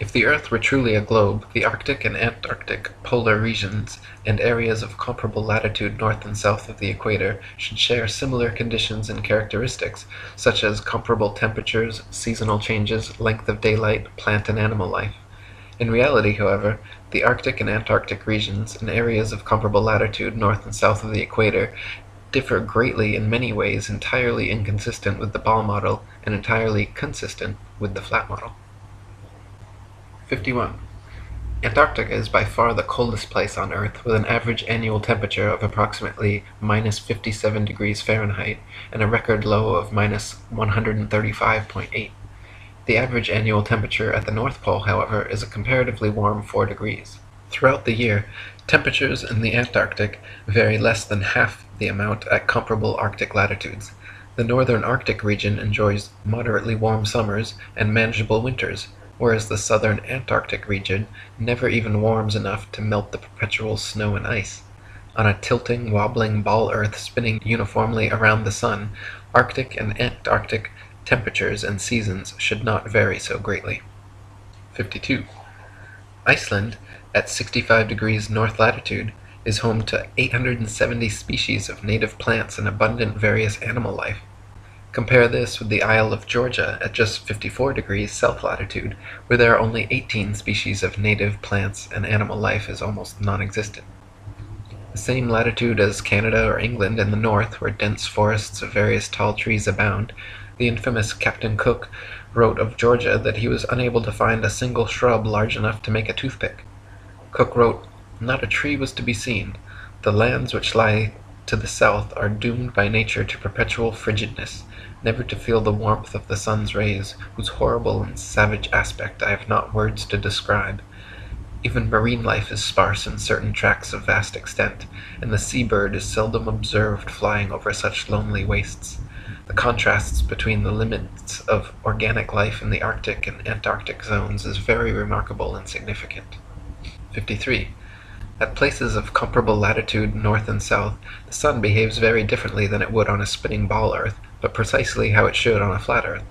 If the Earth were truly a globe, the Arctic and Antarctic polar regions and areas of comparable latitude north and south of the equator should share similar conditions and characteristics, such as comparable temperatures, seasonal changes, length of daylight, plant and animal life. In reality, however, the Arctic and Antarctic regions and areas of comparable latitude north and south of the equator differ greatly in many ways, entirely inconsistent with the ball model and entirely consistent with the flat model. 51. Antarctica is by far the coldest place on Earth, with an average annual temperature of approximately minus 57 degrees Fahrenheit and a record low of minus 135.8. The average annual temperature at the North Pole, however, is a comparatively warm 4 degrees. Throughout the year, temperatures in the Antarctic vary less than half the amount at comparable Arctic latitudes. The northern Arctic region enjoys moderately warm summers and manageable winters, whereas the southern Antarctic region never even warms enough to melt the perpetual snow and ice. On a tilting, wobbling ball Earth spinning uniformly around the sun, Arctic and Antarctic temperatures and seasons should not vary so greatly. 52. Iceland, at 65 degrees north latitude, is home to 870 species of native plants and abundant various animal life. Compare this with the Isle of Georgia at just 54 degrees south latitude, where there are only 18 species of native plants and animal life is almost non-existent. The same latitude as Canada or England in the north, where dense forests of various tall trees abound, the infamous Captain Cook wrote of Georgia that he was unable to find a single shrub large enough to make a toothpick. Cook wrote, "Not a tree was to be seen. The lands which lie to the south are doomed by nature to perpetual frigidness, never to feel the warmth of the sun's rays, whose horrible and savage aspect I have not words to describe. Even marine life is sparse in certain tracts of vast extent, and the sea-bird is seldom observed flying over such lonely wastes. The contrasts between the limits of organic life in the Arctic and Antarctic zones is very remarkable and significant." 53. At places of comparable latitude north and south, the sun behaves very differently than it would on a spinning ball Earth, but precisely how it should on a flat Earth.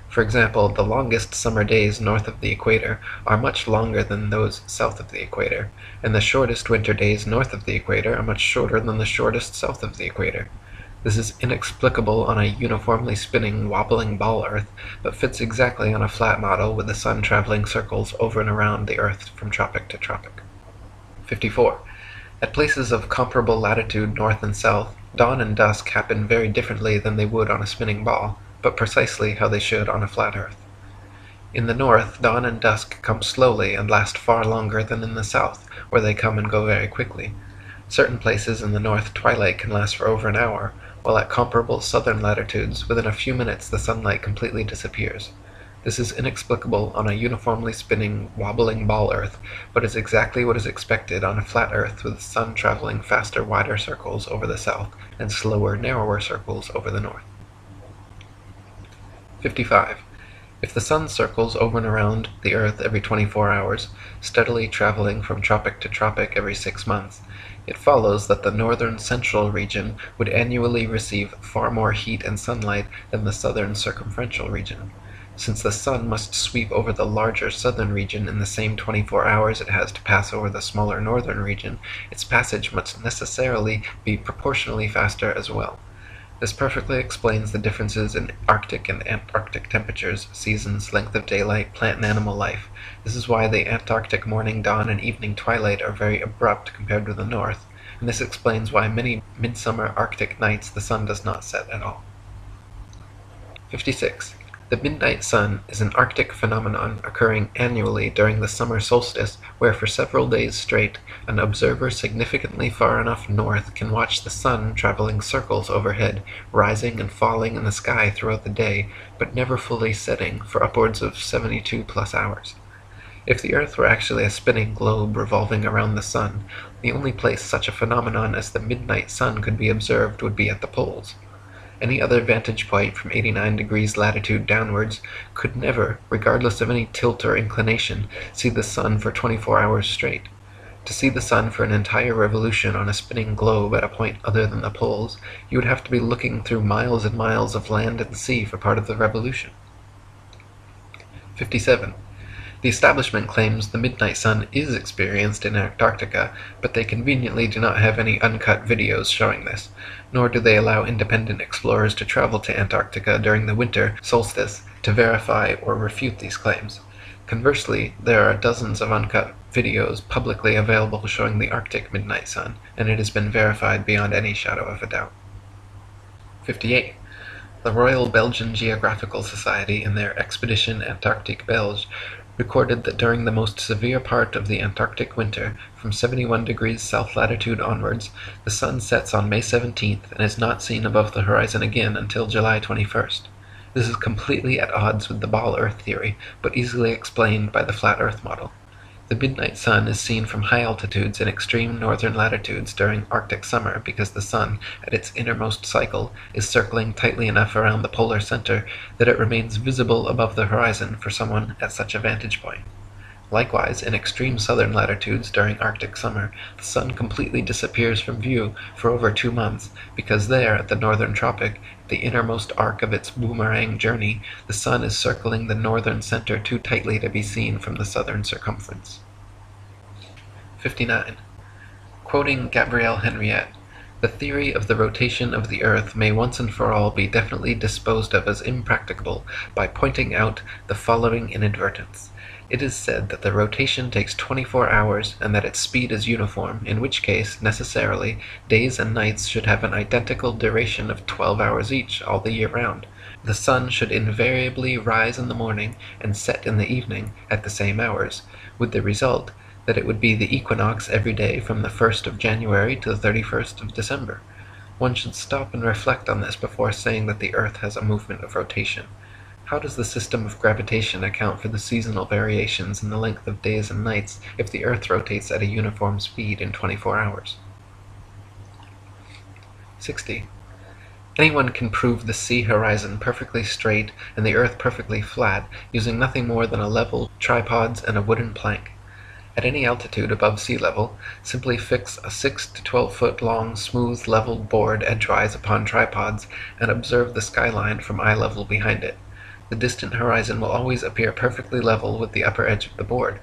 For example, the longest summer days north of the equator are much longer than those south of the equator, and the shortest winter days north of the equator are much shorter than the shortest south of the equator. This is inexplicable on a uniformly spinning, wobbling ball Earth, but fits exactly on a flat model with the sun traveling circles over and around the Earth from tropic to tropic. 54. At places of comparable latitude north and south, dawn and dusk happen very differently than they would on a spinning ball, but precisely how they should on a flat Earth. In the north, dawn and dusk come slowly and last far longer than in the south, where they come and go very quickly. Certain places in the north twilight can last for over an hour, while at comparable southern latitudes, within a few minutes the sunlight completely disappears. This is inexplicable on a uniformly spinning, wobbling ball Earth, but is exactly what is expected on a flat Earth with the sun traveling faster, wider circles over the south and slower, narrower circles over the north. 55. If the sun circles over and around the Earth every 24 hours, steadily traveling from tropic to tropic every 6 months, it follows that the northern central region would annually receive far more heat and sunlight than the southern circumferential region. Since the sun must sweep over the larger southern region in the same 24 hours it has to pass over the smaller northern region, its passage must necessarily be proportionally faster as well. This perfectly explains the differences in Arctic and Antarctic temperatures, seasons, length of daylight, plant and animal life. This is why the Antarctic morning dawn and evening twilight are very abrupt compared with the north, and this explains why many midsummer Arctic nights the sun does not set at all. 56. The midnight sun is an Arctic phenomenon occurring annually during the summer solstice, where for several days straight, an observer significantly far enough north can watch the sun traveling circles overhead, rising and falling in the sky throughout the day, but never fully setting for upwards of 72 plus hours. If the Earth were actually a spinning globe revolving around the sun, the only place such a phenomenon as the midnight sun could be observed would be at the poles. Any other vantage point from 89 degrees latitude downwards could never, regardless of any tilt or inclination, see the sun for 24 hours straight. To see the sun for an entire revolution on a spinning globe at a point other than the poles, you would have to be looking through miles and miles of land and sea for part of the revolution. 57. The establishment claims the midnight sun is experienced in Antarctica, but they conveniently do not have any uncut videos showing this, nor do they allow independent explorers to travel to Antarctica during the winter solstice to verify or refute these claims. Conversely, there are dozens of uncut videos publicly available showing the Arctic midnight sun, and it has been verified beyond any shadow of a doubt. 58. The Royal Belgian Geographical Society, in their Expedition Antarctique Belge, recorded that during the most severe part of the Antarctic winter, from 71 degrees south latitude onwards, the sun sets on May 17th and is not seen above the horizon again until July 21st. This is completely at odds with the ball Earth theory, but easily explained by the flat Earth model. The midnight sun is seen from high altitudes in extreme northern latitudes during Arctic summer because the sun, at its innermost cycle, is circling tightly enough around the polar center that it remains visible above the horizon for someone at such a vantage point. Likewise, in extreme southern latitudes during Arctic summer, the sun completely disappears from view for over 2 months, because there, at the northern tropic, the innermost arc of its boomerang journey, the sun is circling the northern center too tightly to be seen from the southern circumference. 59. Quoting Gabrielle Henriette, "The theory of the rotation of the Earth may once and for all be definitely disposed of as impracticable by pointing out the following inadvertence. It is said that the rotation takes 24 hours and that its speed is uniform, in which case, necessarily, days and nights should have an identical duration of 12 hours each all the year round. The sun should invariably rise in the morning and set in the evening at the same hours, with the result that it would be the equinox every day from the 1st of January to the 31st of December. One should stop and reflect on this before saying that the Earth has a movement of rotation. How does the system of gravitation account for the seasonal variations in the length of days and nights if the Earth rotates at a uniform speed in 24 hours? 60. Anyone can prove the sea horizon perfectly straight and the Earth perfectly flat using nothing more than a level, tripods, and a wooden plank. At any altitude above sea level, simply fix a 6 to 12 foot long smooth level board edgewise upon tripods and observe the skyline from eye level behind it. The distant horizon will always appear perfectly level with the upper edge of the board.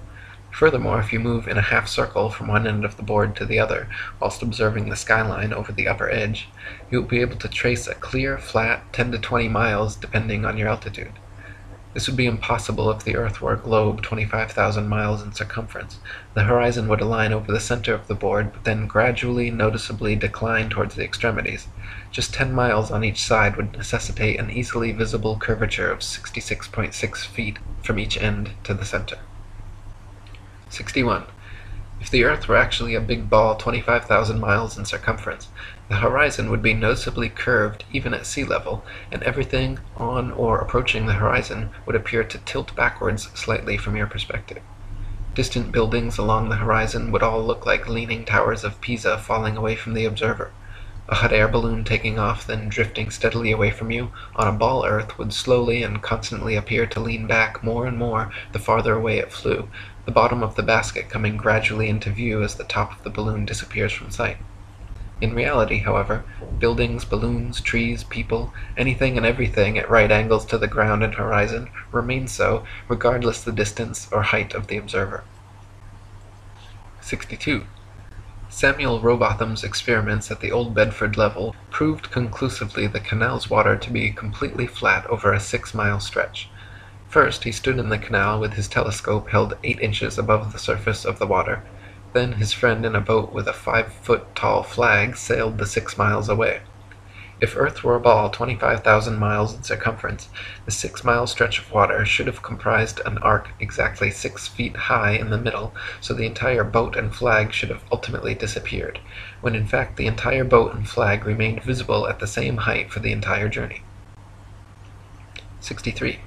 Furthermore, if you move in a half circle from one end of the board to the other, whilst observing the skyline over the upper edge, you will be able to trace a clear, flat 10 to 20 miles depending on your altitude. This would be impossible if the Earth were a globe 25,000 miles in circumference. The horizon would align over the center of the board, but then gradually, noticeably decline towards the extremities. Just 10 miles on each side would necessitate an easily visible curvature of 66.6 feet from each end to the center. 61. If the Earth were actually a big ball 25,000 miles in circumference, the horizon would be noticeably curved even at sea level, and everything on or approaching the horizon would appear to tilt backwards slightly from your perspective. Distant buildings along the horizon would all look like leaning towers of Pisa falling away from the observer. A hot air balloon taking off, then drifting steadily away from you, on a ball Earth would slowly and constantly appear to lean back more and more the farther away it flew, the bottom of the basket coming gradually into view as the top of the balloon disappears from sight. In reality, however, buildings, balloons, trees, people, anything and everything at right angles to the ground and horizon remain so, regardless the distance or height of the observer. 62. Samuel Rowbotham's experiments at the Old Bedford level proved conclusively the canal's water to be completely flat over a 6-mile stretch. First, he stood in the canal with his telescope held 8 inches above the surface of the water. Then his friend in a boat with a 5-foot-tall flag sailed the 6 miles away. If Earth were a ball 25,000 miles in circumference, the 6-mile stretch of water should have comprised an arc exactly 6 feet high in the middle, so the entire boat and flag should have ultimately disappeared, when in fact the entire boat and flag remained visible at the same height for the entire journey. 63.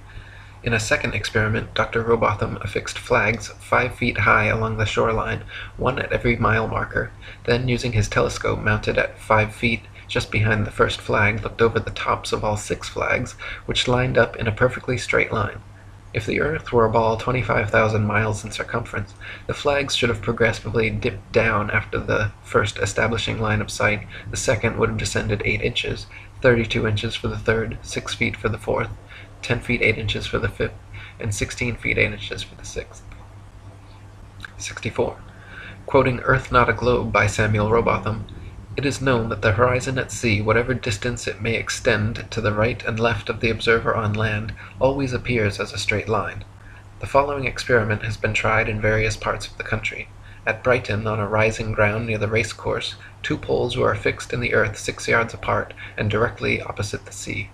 In a second experiment, Dr. Rowbotham affixed flags 5 feet high along the shoreline, one at every mile marker, then using his telescope mounted at 5 feet just behind the first flag, looked over the tops of all 6 flags, which lined up in a perfectly straight line. If the Earth were a ball 25,000 miles in circumference, the flags should have progressively dipped down after the first establishing line of sight, the second would have descended 8 inches, 32 inches for the third, 6 feet for the fourth, 10 feet 8 inches for the fifth, and 16 feet 8 inches for the sixth. 64. Quoting Earth Not a Globe by Samuel Rowbotham, "It is known that the horizon at sea, whatever distance it may extend to the right and left of the observer on land, always appears as a straight line. The following experiment has been tried in various parts of the country. At Brighton, on a rising ground near the race course, 2 poles were affixed in the earth 6 yards apart, and directly opposite the sea.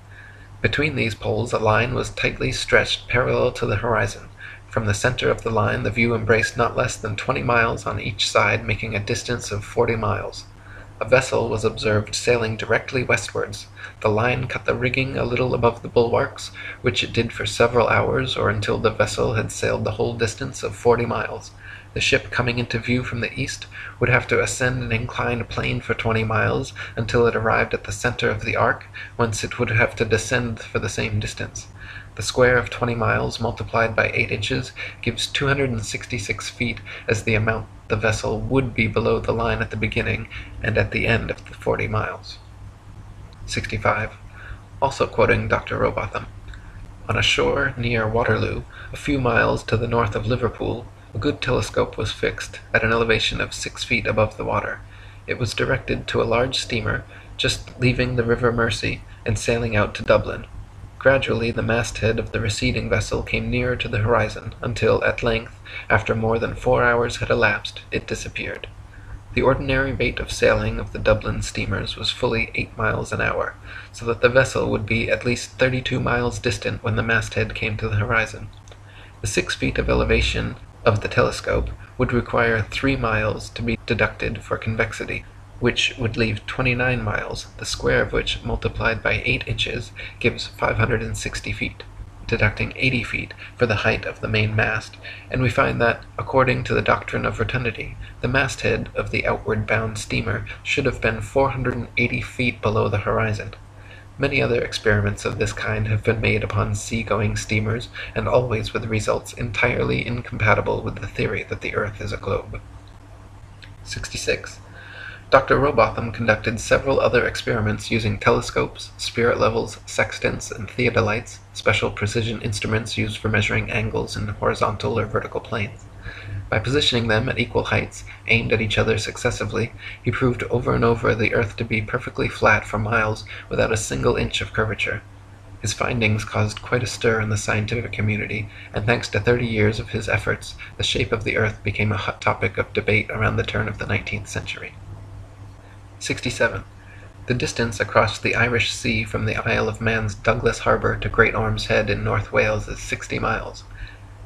Between these poles a line was tightly stretched parallel to the horizon. From the center of the line the view embraced not less than 20 miles on each side, making a distance of 40 miles. A vessel was observed sailing directly westwards. The line cut the rigging a little above the bulwarks, which it did for several hours, or until the vessel had sailed the whole distance of 40 miles. The ship, coming into view from the east, would have to ascend an inclined plane for 20 miles until it arrived at the center of the arc, whence it would have to descend for the same distance. The square of 20 miles multiplied by 8 inches gives 266 feet as the amount the vessel would be below the line at the beginning and at the end of the 40 miles. 65. Also quoting Dr. Rowbotham, "On a shore near Waterloo, a few miles to the north of Liverpool, a good telescope was fixed, at an elevation of 6 feet above the water. It was directed to a large steamer, just leaving the River Mersey, and sailing out to Dublin. Gradually the masthead of the receding vessel came nearer to the horizon, until, at length, after more than 4 hours had elapsed, it disappeared. The ordinary rate of sailing of the Dublin steamers was fully 8 miles an hour, so that the vessel would be at least 32 miles distant when the masthead came to the horizon. The 6 feet of elevation of the telescope would require 3 miles to be deducted for convexity, which would leave 29 miles, the square of which, multiplied by 8 inches, gives 560 feet, deducting 80 feet for the height of the main mast, and we find that, according to the doctrine of rotundity, the masthead of the outward-bound steamer should have been 480 feet below the horizon. Many other experiments of this kind have been made upon sea-going steamers, and always with results entirely incompatible with the theory that the earth is a globe." 66. Dr. Rowbotham conducted several other experiments using telescopes, spirit levels, sextants, and theodolites, special precision instruments used for measuring angles in horizontal or vertical planes. By positioning them at equal heights, aimed at each other successively, he proved over and over the earth to be perfectly flat for miles without a single inch of curvature. His findings caused quite a stir in the scientific community, and thanks to 30 years of his efforts, the shape of the earth became a hot topic of debate around the turn of the 19th century. 67. The distance across the Irish Sea from the Isle of Man's Douglas Harbour to Great Orme's Head in North Wales is 60 miles.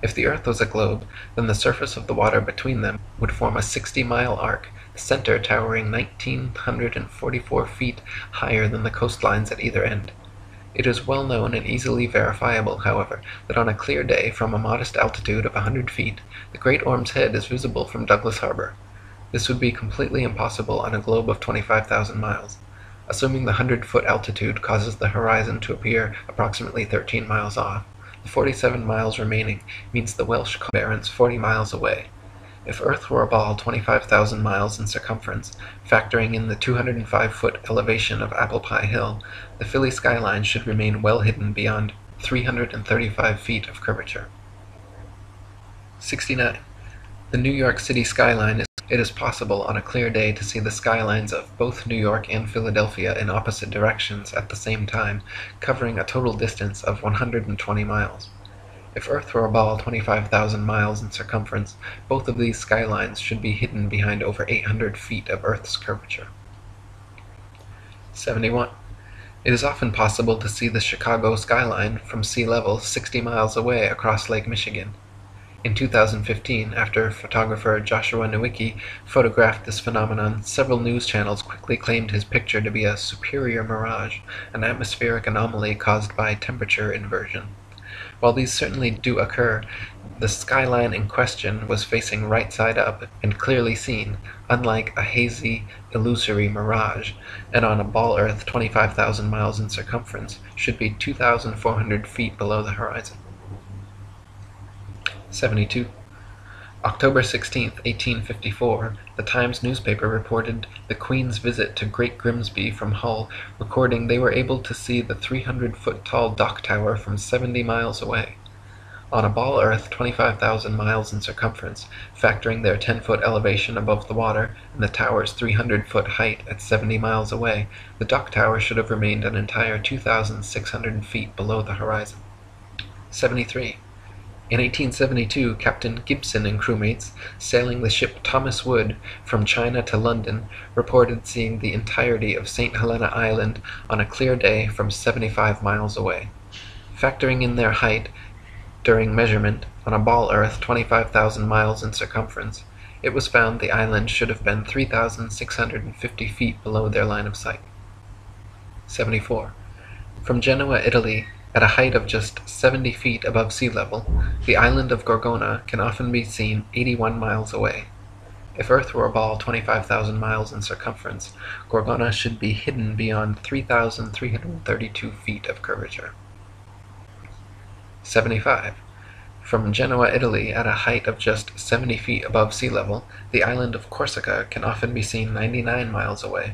If the earth was a globe, then the surface of the water between them would form a 60-mile arc, the center towering 1,944 feet higher than the coastlines at either end. It is well known and easily verifiable, however, that on a clear day from a modest altitude of 100 feet, the Great Orme's Head is visible from Douglas Harbour. This would be completely impossible on a globe of 25,000 miles. Assuming the 100-foot altitude causes the horizon to appear approximately 13 miles off, the 47 miles remaining means the Welsh coast Barents 40 miles away. If Earth were a ball 25,000 miles in circumference, factoring in the 205-foot elevation of Apple Pie Hill, the Philly skyline should remain well hidden beyond 335 feet of curvature. 69. The New York City skyline It is possible on a clear day to see the skylines of both New York and Philadelphia in opposite directions at the same time, covering a total distance of 120 miles. If Earth were a ball 25,000 miles in circumference, both of these skylines should be hidden behind over 800 feet of Earth's curvature. 71. It is often possible to see the Chicago skyline from sea level 60 miles away across Lake Michigan. In 2015, after photographer Joshua Nowicki photographed this phenomenon, several news channels quickly claimed his picture to be a superior mirage, an atmospheric anomaly caused by temperature inversion. While these certainly do occur, the skyline in question was facing right side up and clearly seen, unlike a hazy, illusory mirage, and on a ball Earth 25,000 miles in circumference should be 2,400 feet below the horizon. 72. October 16, 1854, the Times newspaper reported the Queen's visit to Great Grimsby from Hull, recording they were able to see the 300-foot tall dock tower from 70 miles away. On a ball Earth 25,000 miles in circumference, factoring their 10-foot elevation above the water and the tower's 300-foot height at 70 miles away, the dock tower should have remained an entire 2,600 feet below the horizon. 73. In 1872, Captain Gibson and crewmates, sailing the ship Thomas Wood from China to London, reported seeing the entirety of St. Helena Island on a clear day from 75 miles away. Factoring in their height during measurement on a ball Earth 25,000 miles in circumference, it was found the island should have been 3,650 feet below their line of sight. 74. From Genoa, Italy, at a height of just 70 feet above sea level, the island of Gorgona can often be seen 81 miles away. If Earth were a ball 25,000 miles in circumference, Gorgona should be hidden beyond 3,332 feet of curvature. 75. From Genoa, Italy, at a height of just 70 feet above sea level, the island of Corsica can often be seen 99 miles away.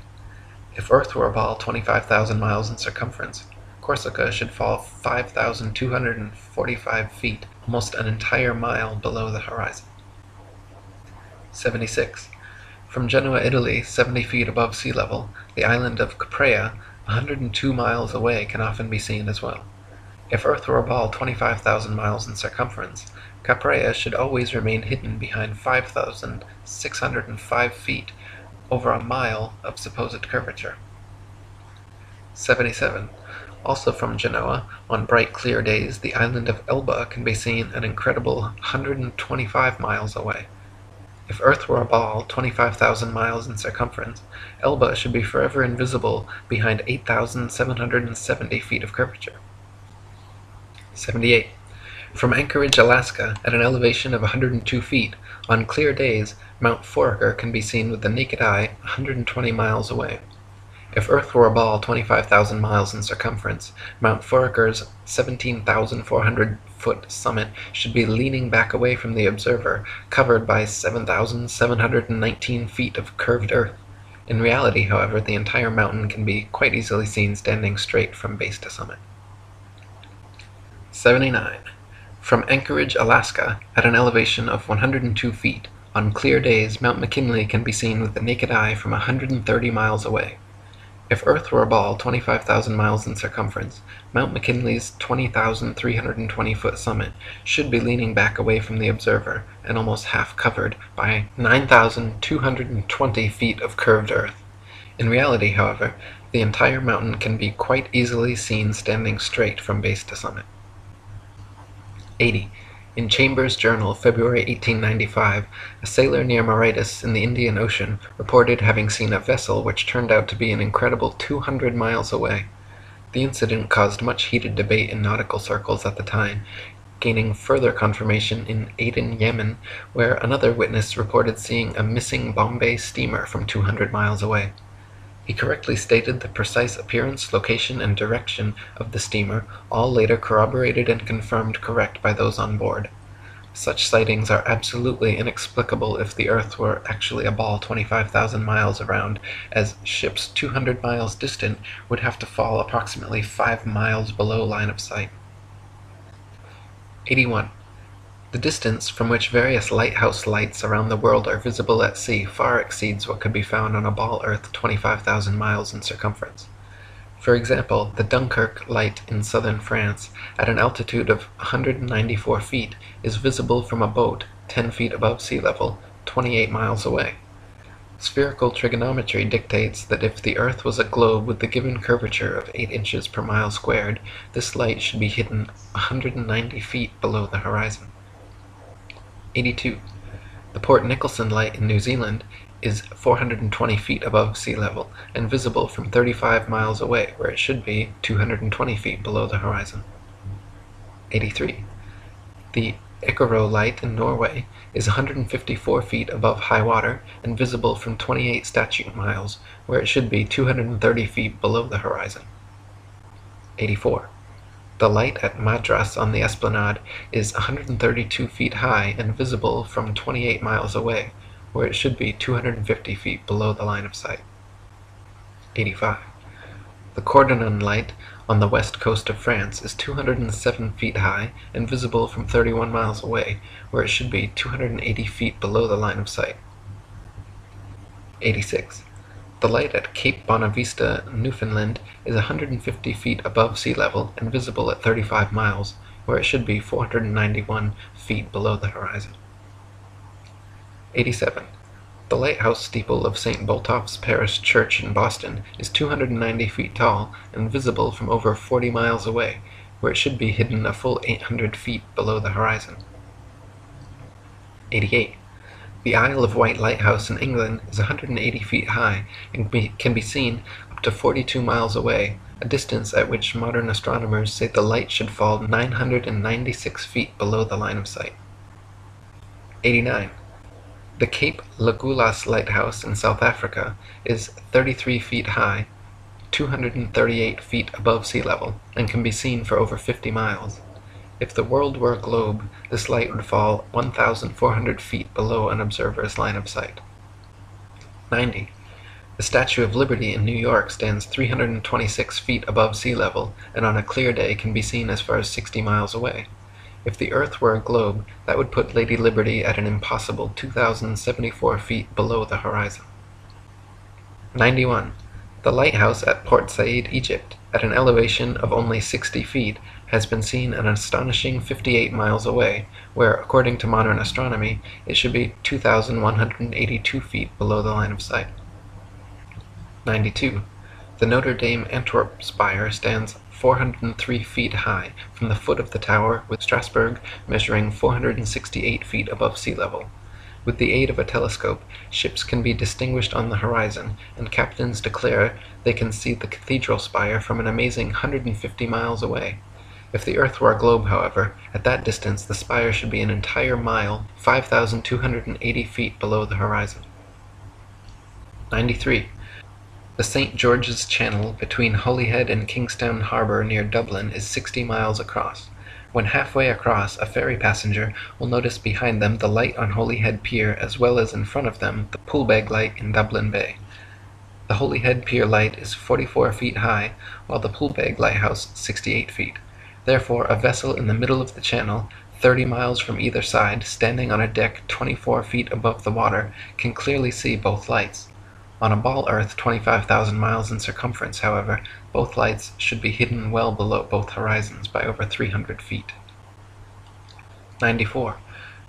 If Earth were a ball 25,000 miles in circumference, Corsica should fall 5,245 feet, almost an entire mile below the horizon. 76. From Genoa, Italy, 70 feet above sea level, the island of Caprea, 102 miles away, can often be seen as well. If Earth were a ball 25,000 miles in circumference, Caprea should always remain hidden behind 5,605 feet, over a mile of supposed curvature. 77. Also from Genoa, on bright clear days, the island of Elba can be seen an incredible 125 miles away. If Earth were a ball 25,000 miles in circumference, Elba should be forever invisible behind 8,770 feet of curvature. 78. From Anchorage, Alaska, at an elevation of 102 feet, on clear days, Mount Foraker can be seen with the naked eye 120 miles away. If Earth were a ball 25,000 miles in circumference, Mount Foraker's 17,400-foot summit should be leaning back away from the observer, covered by 7,719 feet of curved earth. In reality, however, the entire mountain can be quite easily seen standing straight from base to summit. 79. From Anchorage, Alaska, at an elevation of 102 feet, on clear days, Mount McKinley can be seen with the naked eye from 130 miles away. If Earth were a ball 25,000 miles in circumference, Mount McKinley's 20,320-foot summit should be leaning back away from the observer and almost half covered by 9,220 feet of curved earth. In reality, however, the entire mountain can be quite easily seen standing straight from base to summit. 80. In Chambers' Journal, February 1895, a sailor near Mauritius in the Indian Ocean reported having seen a vessel which turned out to be an incredible 200 miles away. The incident caused much heated debate in nautical circles at the time, gaining further confirmation in Aden, Yemen, where another witness reported seeing a missing Bombay steamer from 200 miles away. He correctly stated the precise appearance, location, and direction of the steamer, all later corroborated and confirmed correct by those on board. Such sightings are absolutely inexplicable if the Earth were actually a ball 25,000 miles around, as ships 200 miles distant would have to fall approximately 5 miles below line of sight. 81. The distance from which various lighthouse lights around the world are visible at sea far exceeds what could be found on a ball Earth 25,000 miles in circumference. For example, the Dunkirk light in southern France, at an altitude of 194 feet, is visible from a boat 10 feet above sea level, 28 miles away. Spherical trigonometry dictates that if the Earth was a globe with the given curvature of 8 inches per mile squared, this light should be hidden 190 feet below the horizon. 82. The Port Nicholson light in New Zealand is 420 feet above sea level and visible from 35 miles away, where it should be 220 feet below the horizon. 83. The Icaro light in Norway is 154 feet above high water and visible from 28 statute miles, where it should be 230 feet below the horizon. 84. The light at Madras on the Esplanade is 132 feet high and visible from 28 miles away, where it should be 250 feet below the line of sight. 85. The Cordonan light on the west coast of France is 207 feet high and visible from 31 miles away, where it should be 280 feet below the line of sight. 86. The light at Cape Bonavista, Newfoundland is 150 feet above sea level and visible at 35 miles, where it should be 491 feet below the horizon. 87. The lighthouse steeple of St. Botolph's Parish Church in Boston is 290 feet tall and visible from over 40 miles away, where it should be hidden a full 800 feet below the horizon. 88. The Isle of Wight lighthouse in England is 180 feet high and can be seen up to 42 miles away, a distance at which modern astronomers say the light should fall 996 feet below the line of sight. 89. The Cape Legolas lighthouse in South Africa is 33 feet high, 238 feet above sea level, and can be seen for over 50 miles. If the world were a globe, this light would fall 1,400 feet below an observer's line of sight. 90. The Statue of Liberty in New York stands 326 feet above sea level, and on a clear day can be seen as far as 60 miles away. If the Earth were a globe, that would put Lady Liberty at an impossible 2,074 feet below the horizon. 91. The lighthouse at Port Said, Egypt, at an elevation of only 60 feet, has been seen an astonishing 58 miles away, where, according to modern astronomy, it should be 2,182 feet below the line of sight. 92. The Notre Dame Antwerp spire stands 403 feet high from the foot of the tower, with Strasbourg measuring 468 feet above sea level. With the aid of a telescope, ships can be distinguished on the horizon, and captains declare they can see the cathedral spire from an amazing 150 miles away. If the Earth were a globe, however, at that distance the spire should be an entire mile, 5,280 feet below the horizon. 93. The St. George's Channel between Holyhead and Kingstown Harbour near Dublin is 60 miles across. When halfway across, a ferry passenger will notice behind them the light on Holyhead Pier, as well as in front of them the Poolbeg light in Dublin Bay. The Holyhead Pier light is 44 feet high, while the Poolbeg lighthouse 68 feet. Therefore, a vessel in the middle of the channel, 30 miles from either side, standing on a deck 24 feet above the water, can clearly see both lights. On a ball Earth 25,000 miles in circumference, however, both lights should be hidden well below both horizons by over 300 feet. 94.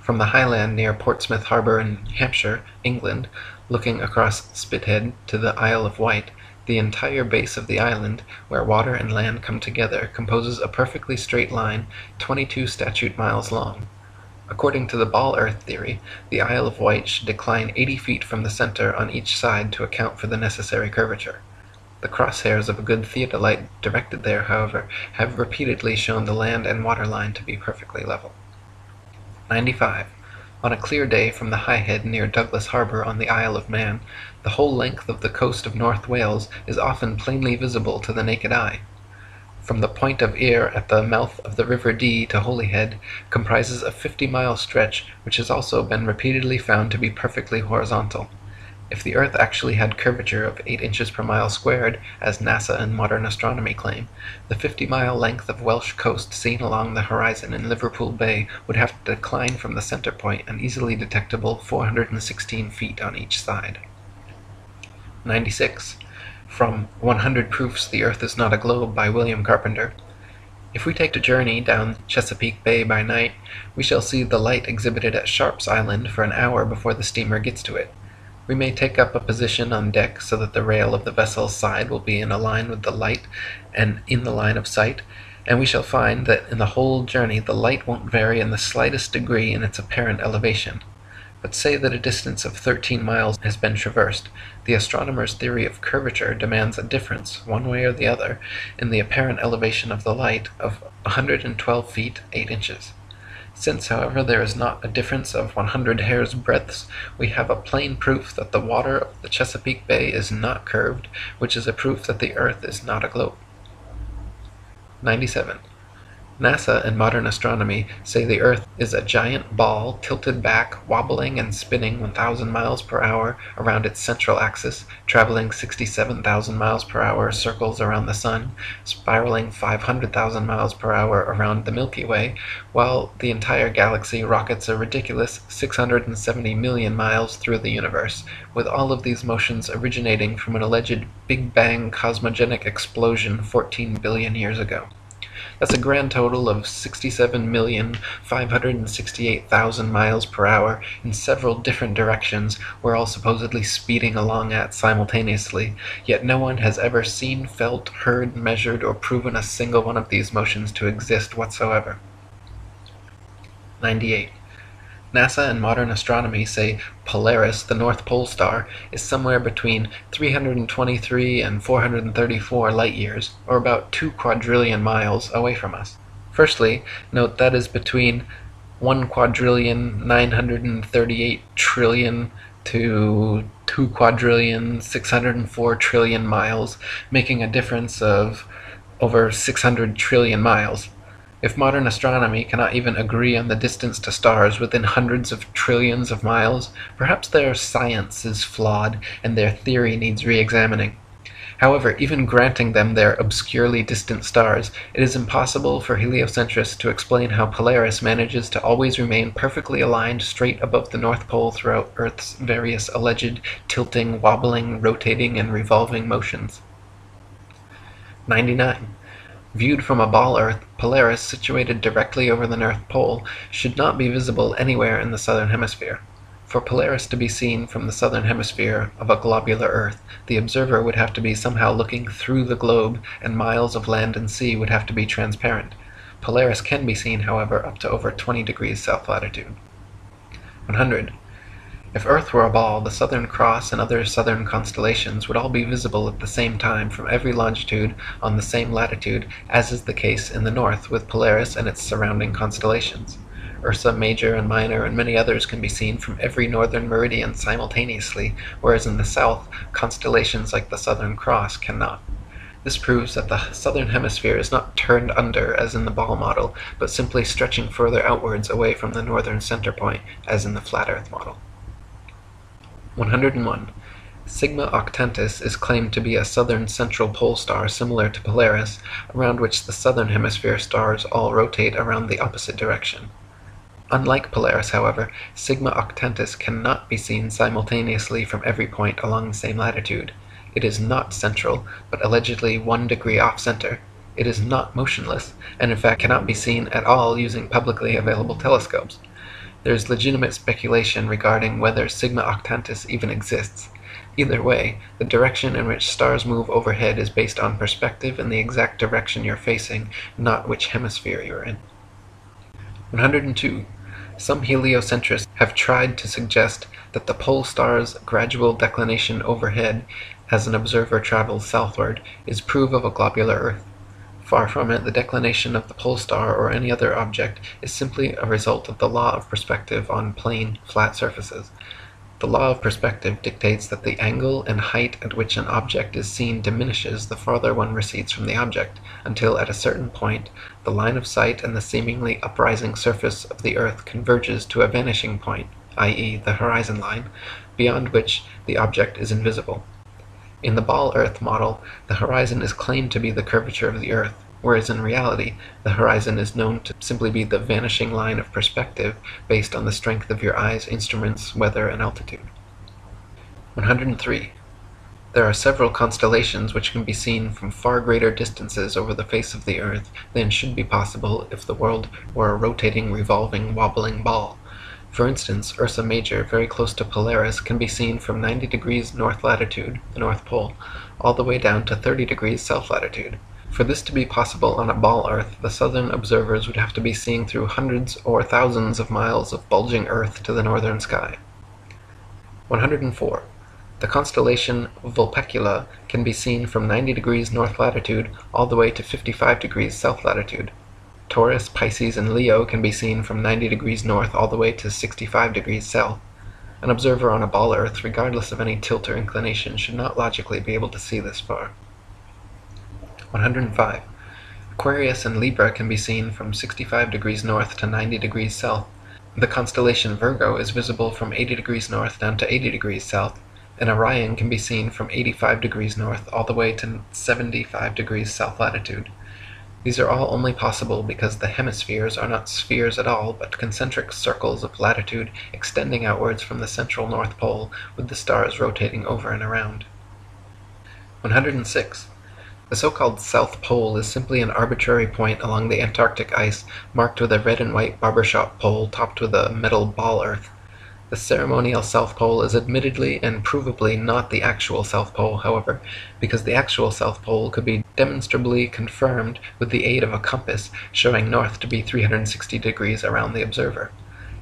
From the highland near Portsmouth Harbour in Hampshire, England, looking across Spithead to the Isle of Wight, the entire base of the island, where water and land come together, composes a perfectly straight line 22 statute miles long. According to the ball Earth theory, the Isle of Wight should decline 80 feet from the center on each side to account for the necessary curvature. The crosshairs of a good theodolite directed there, however, have repeatedly shown the land and water line to be perfectly level. 95. On a clear day from the High Head near Douglas Harbour on the Isle of Man, the whole length of the coast of North Wales is often plainly visible to the naked eye. From the Point of Ayr at the mouth of the River Dee to Holyhead comprises a 50-mile stretch which has also been repeatedly found to be perfectly horizontal. If the Earth actually had curvature of 8 inches per mile squared, as NASA and modern astronomy claim, the 50-mile length of Welsh coast seen along the horizon in Liverpool Bay would have to decline from the center point an easily detectable 416 feet on each side. 96. From 100 Proofs the Earth is Not a Globe by William Carpenter. If we take a journey down Chesapeake Bay by night, we shall see the light exhibited at Sharp's Island for an hour before the steamer gets to it. We may take up a position on deck so that the rail of the vessel's side will be in a line with the light and in the line of sight, and we shall find that in the whole journey the light won't vary in the slightest degree in its apparent elevation. But say that a distance of 13 miles has been traversed, the astronomer's theory of curvature demands a difference, one way or the other, in the apparent elevation of the light of 112 feet 8 inches. Since, however, there is not a difference of 100 hair's breadths, we have a plain proof that the water of the Chesapeake Bay is not curved, which is a proof that the Earth is not a globe. 97. NASA and modern astronomy say the Earth is a giant ball tilted back, wobbling and spinning 1,000 miles per hour around its central axis, traveling 67,000 miles per hour circles around the Sun, spiraling 500,000 miles per hour around the Milky Way, while the entire galaxy rockets a ridiculous 670 million miles through the universe, with all of these motions originating from an alleged Big Bang cosmogenic explosion 14 billion years ago. That's a grand total of 67,568,000 miles per hour in several different directions we're all supposedly speeding along at simultaneously, yet no one has ever seen, felt, heard, measured, or proven a single one of these motions to exist whatsoever. 98. NASA and modern astronomy say Polaris, the North Pole star, is somewhere between 323 and 434 light-years, or about 2 quadrillion miles, away from us. Firstly, note that is between 1,938,000,000,000,000 to 2,604,000,000,000,000 miles, making a difference of over 600 trillion miles. If modern astronomy cannot even agree on the distance to stars within hundreds of trillions of miles, perhaps their science is flawed and their theory needs re-examining. However, even granting them their obscurely distant stars, it is impossible for heliocentrists to explain how Polaris manages to always remain perfectly aligned straight above the North Pole throughout Earth's various alleged tilting, wobbling, rotating, and revolving motions. 99. Viewed from a ball Earth, Polaris, situated directly over the North Pole, should not be visible anywhere in the southern hemisphere. For Polaris to be seen from the southern hemisphere of a globular Earth, the observer would have to be somehow looking through the globe, and miles of land and sea would have to be transparent. Polaris can be seen, however, up to over 20 degrees south latitude. 100. If Earth were a ball, the Southern Cross and other southern constellations would all be visible at the same time from every longitude on the same latitude, as is the case in the north with Polaris and its surrounding constellations. Ursa Major and Minor and many others can be seen from every northern meridian simultaneously, whereas in the south, constellations like the Southern Cross cannot. This proves that the southern hemisphere is not turned under as in the ball model, but simply stretching further outwards away from the northern center point as in the flat Earth model. 101. Sigma Octantis is claimed to be a southern central pole star similar to Polaris, around which the southern hemisphere stars all rotate around the opposite direction. Unlike Polaris, however, Sigma Octantis cannot be seen simultaneously from every point along the same latitude. It is not central, but allegedly 1 degree off-center. It is not motionless, and in fact cannot be seen at all using publicly available telescopes. There is legitimate speculation regarding whether Sigma Octantis even exists. Either way, the direction in which stars move overhead is based on perspective and the exact direction you're facing, not which hemisphere you're in. 102. Some heliocentrists have tried to suggest that the pole star's gradual declination overhead, as an observer travels southward, is proof of a globular Earth. Far from it, the declination of the pole star or any other object is simply a result of the law of perspective on plane, flat surfaces. The law of perspective dictates that the angle and height at which an object is seen diminishes the farther one recedes from the object, until at a certain point, the line of sight and the seemingly uprising surface of the Earth converges to a vanishing point, i.e. the horizon line, beyond which the object is invisible. In the ball Earth model, the horizon is claimed to be the curvature of the Earth, whereas in reality, the horizon is known to simply be the vanishing line of perspective based on the strength of your eyes, instruments, weather, and altitude. 103. There are several constellations which can be seen from far greater distances over the face of the Earth than should be possible if the world were a rotating, revolving, wobbling ball. For instance, Ursa Major, very close to Polaris, can be seen from 90 degrees north latitude, the North Pole, all the way down to 30 degrees south latitude. For this to be possible on a ball Earth, the southern observers would have to be seeing through hundreds or thousands of miles of bulging Earth to the northern sky. 104. The constellation Vulpecula can be seen from 90 degrees north latitude all the way to 55 degrees south latitude. Taurus, Pisces, and Leo can be seen from 90 degrees north all the way to 65 degrees south. An observer on a ball Earth, regardless of any tilt or inclination, should not logically be able to see this far. 105. Aquarius and Libra can be seen from 65 degrees north to 90 degrees south. The constellation Virgo is visible from 80 degrees north down to 80 degrees south, and Orion can be seen from 85 degrees north all the way to 75 degrees south latitude. These are all only possible because the hemispheres are not spheres at all, but concentric circles of latitude extending outwards from the central North Pole, with the stars rotating over and around. 106. The so-called South Pole is simply an arbitrary point along the Antarctic ice marked with a red and white barbershop pole topped with a metal ball earth. The ceremonial South Pole is admittedly and provably not the actual South Pole, however, because the actual South Pole could be demonstrably confirmed with the aid of a compass showing north to be 360 degrees around the observer.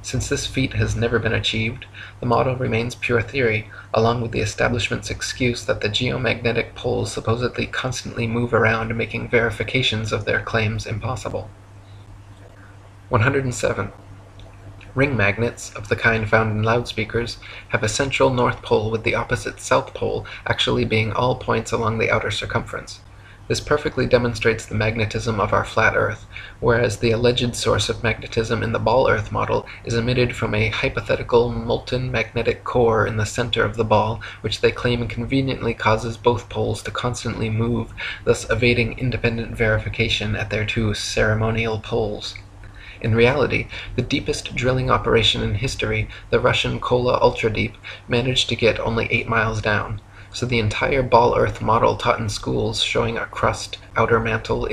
Since this feat has never been achieved, the model remains pure theory, along with the establishment's excuse that the geomagnetic poles supposedly constantly move around, making verifications of their claims impossible. 107. Ring magnets, of the kind found in loudspeakers, have a central North Pole with the opposite South Pole actually being all points along the outer circumference. This perfectly demonstrates the magnetism of our flat Earth, whereas the alleged source of magnetism in the ball Earth model is emitted from a hypothetical molten magnetic core in the center of the ball, which they claim conveniently causes both poles to constantly move, thus evading independent verification at their two ceremonial poles. In reality, the deepest drilling operation in history, the Russian Kola Ultradeep, managed to get only 8 miles down. So the entire ball Earth model taught in schools showing a crust, outer mantle,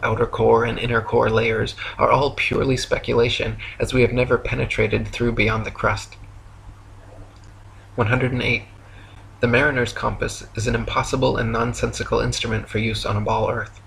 outer core, and inner core layers are all purely speculation, as we have never penetrated through beyond the crust. 108. The mariner's compass is an impossible and nonsensical instrument for use on a ball Earth.